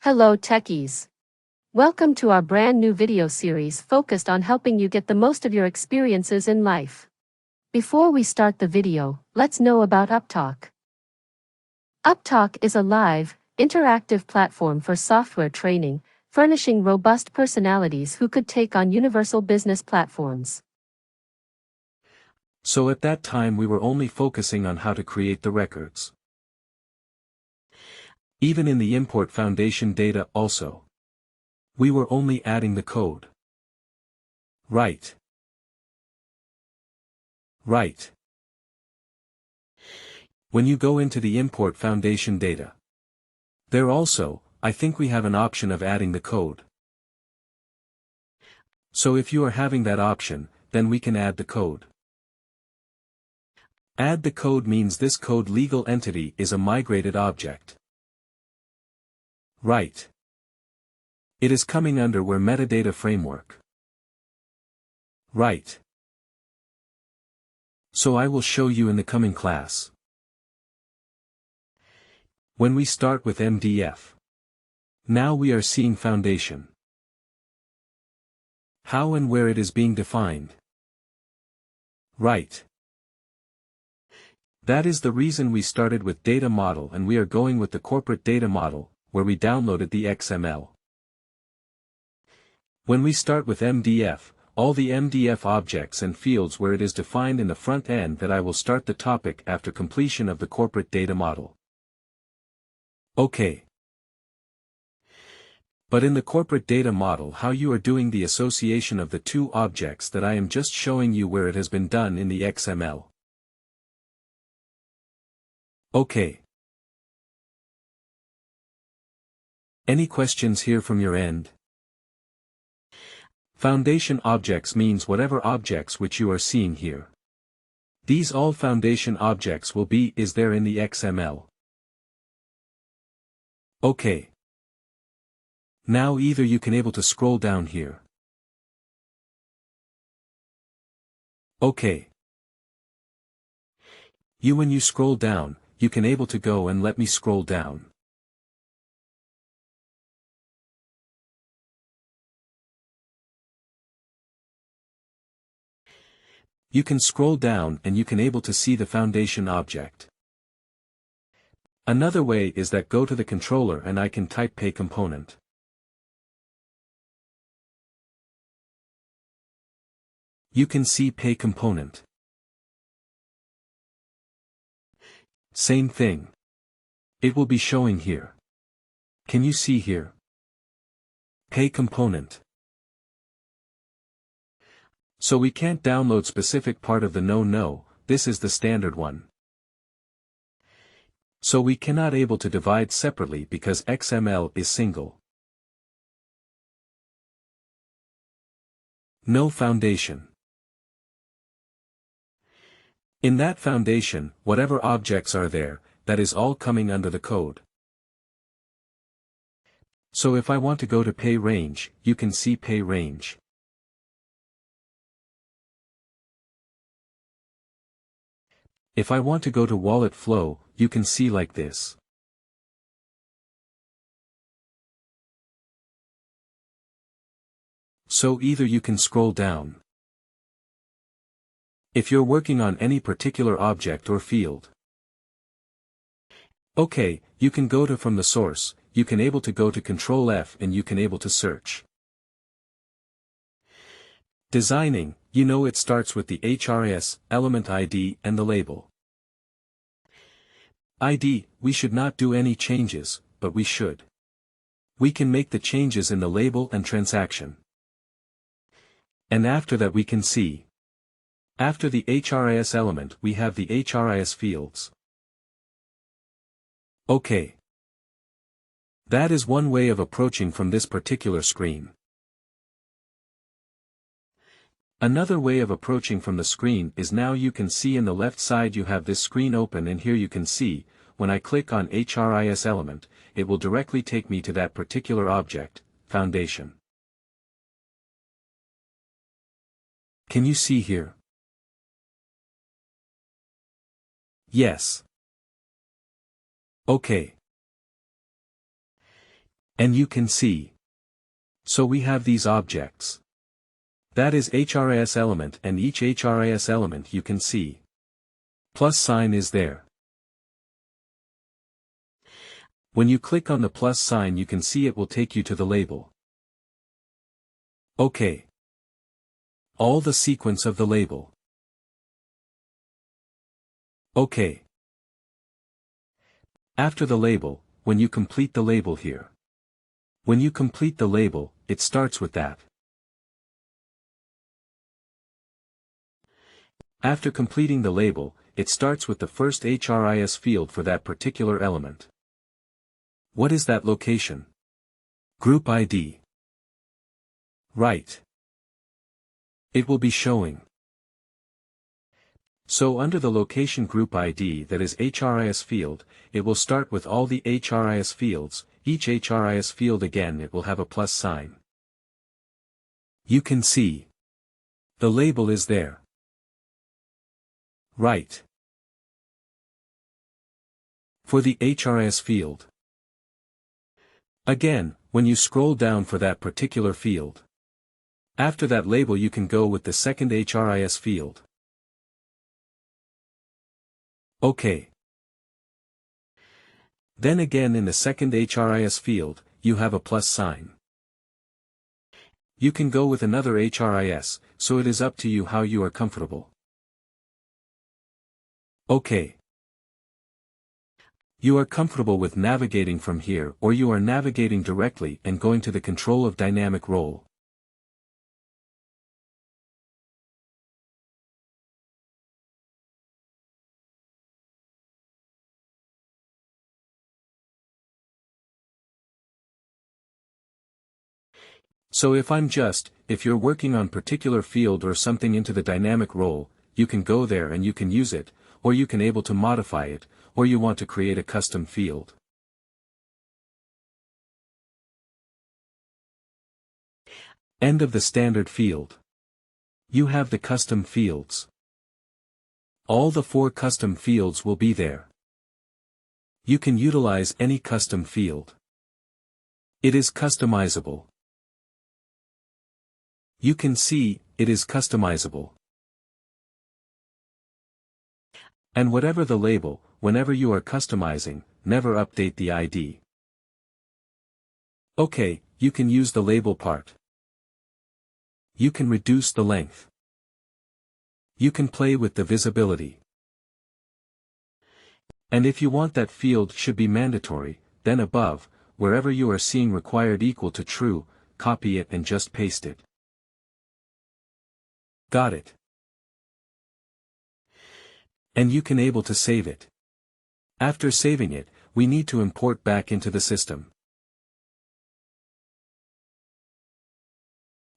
Hello techies. Welcome to our brand new video series focused on helping you get the most of your experiences in life. Before we start the video, let's know about Upptalk. Upptalk is a live, interactive platform for software training, furnishing robust personalities who could take on universal business platforms. So at that time we were only focusing on how to create the records. Even in the import foundation data also. We were only adding the code. Right. When you go into the import foundation data, there also, I think we have an option of adding the code. So if you are having that option, then we can add the code. Add the code means this code legal entity is a migrated object. Right. It is coming under where metadata framework. Right. So I will show you in the coming class. When we start with MDF. Now we are seeing foundation. How and where it is being defined. Right. That is the reason we started with data model and we are going with the corporate data model, where we downloaded the XML. When we start with MDF, all the MDF objects and fields where it is defined in the front end that I will start the topic after completion of the corporate data model. Okay. But in the corporate data model how you are doing the association of the two objects that I am just showing you where it has been done in the XML. Okay. Any questions here from your end? Foundation objects means whatever objects which you are seeing here. These all foundation objects will be is there in the XML. Okay. Now either you can able to scroll down here. Okay. When you scroll down, you can able to go and let me scroll down. You can scroll down and you can able to see the foundation object. Another way is that go to the controller and I can type pay component. You can see pay component. Same thing. It will be showing here. Can you see here? Pay component. So we can't download specific part of the no, this is the standard one. So we cannot able to divide separately because XML is single. No foundation. In that foundation, whatever objects are there, that is all coming under the code. So if I want to go to pay range, you can see pay range. If I want to go to wallet flow, you can see like this. So either you can scroll down. If you're working on any particular object or field. Okay, you can go to from the source, you can able to go to Control F and you can able to search. Designing, it starts with the HRIS, element ID and the label. ID, we should not do any changes, but we should. We can make the changes in the label and transaction. And after that we can see. After the HRIS element we have the HRIS fields. Okay. That is one way of approaching from this particular screen. Another way of approaching from the screen is now you can see in the left side you have this screen open and here you can see, when I click on HRIS element, it will directly take me to that particular object, foundation. Can you see here? Yes. Okay. And you can see. So we have these objects. That is HRIS element, and each HRIS element you can see. Plus sign is there. When you click on the plus sign you can see it will take you to the label. OK. All the sequence of the label. OK. After the label, when you complete the label here. When you complete the label, it starts with that. After completing the label, it starts with the first HRIS field for that particular element. What is that location? Group ID. Right. It will be showing. So under the location group ID that is HRIS field, it will start with all the HRIS fields, each HRIS field again it will have a plus sign. You can see. The label is there. Right. For the HRIS field. Again, when you scroll down for that particular field. After that label you can go with the second HRIS field. OK. Then again in the second HRIS field, you have a plus sign. You can go with another HRIS, so it is up to you how you are comfortable. OK. You are comfortable with navigating from here, or you are navigating directly and going to the control of dynamic role. So if you're working on particular field or something into the dynamic role, you can go there and you can use it, or you can able to modify it, or you want to create a custom field. End of the standard field. You have the custom fields. All the 4 custom fields will be there. You can utilize any custom field. It is customizable. You can see, it is customizable. And whatever the label, whenever you are customizing, never update the ID. OK, you can use the label part. You can reduce the length. You can play with the visibility. And if you want that field should be mandatory, then above, wherever you are seeing required equal to true, copy it and just paste it. Got it. And you can able to save it. After saving it, we need to import back into the system.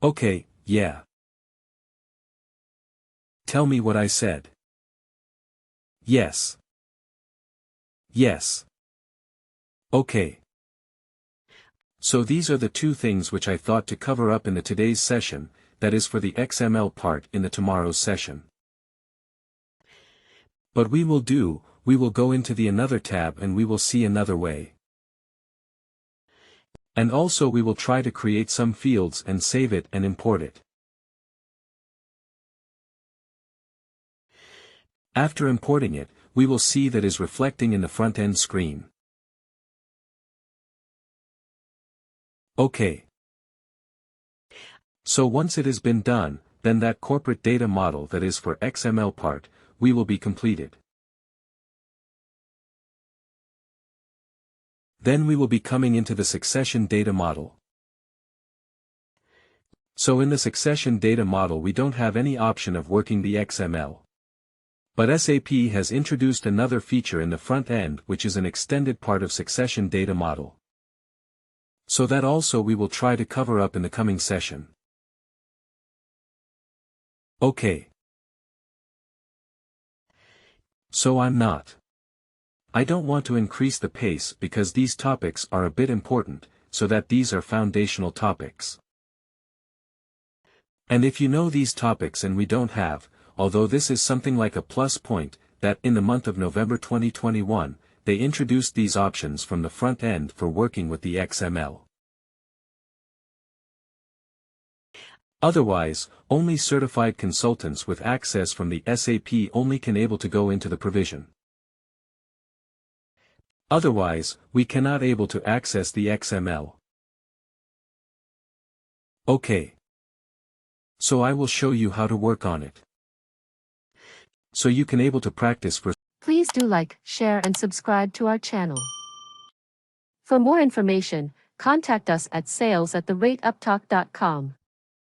Okay, yeah. Tell me what I said. Yes. Yes. Okay. So these are the 2 things which I thought to cover up in the today's session, that is for the XML part in the tomorrow's session. But we will go into the another tab and we will see another way. And also we will try to create some fields and save it and import it. After importing it, we will see that is reflecting in the front-end screen. OK. So once it has been done, then that corporate data model that is for XML part, we will be completed. Then we will be coming into the succession data model. So in the succession data model we don't have any option of working the XML. But SAP has introduced another feature in the front end which is an extended part of succession data model. So that also we will try to cover up in the coming session. Okay. So I don't want to increase the pace because these topics are a bit important, so that these are foundational topics. And if you know these topics and we don't have, although this is something like a plus point, that in the month of November 2021, they introduced these options from the front end for working with the XML. Otherwise, only certified consultants with access from the SAP only can able to go into the provision. Otherwise, we cannot able to access the XML. Okay. So I will show you how to work on it. So you can able to practice for. Please do like, share and subscribe to our channel. For more information, contact us at sales@upptalk.com.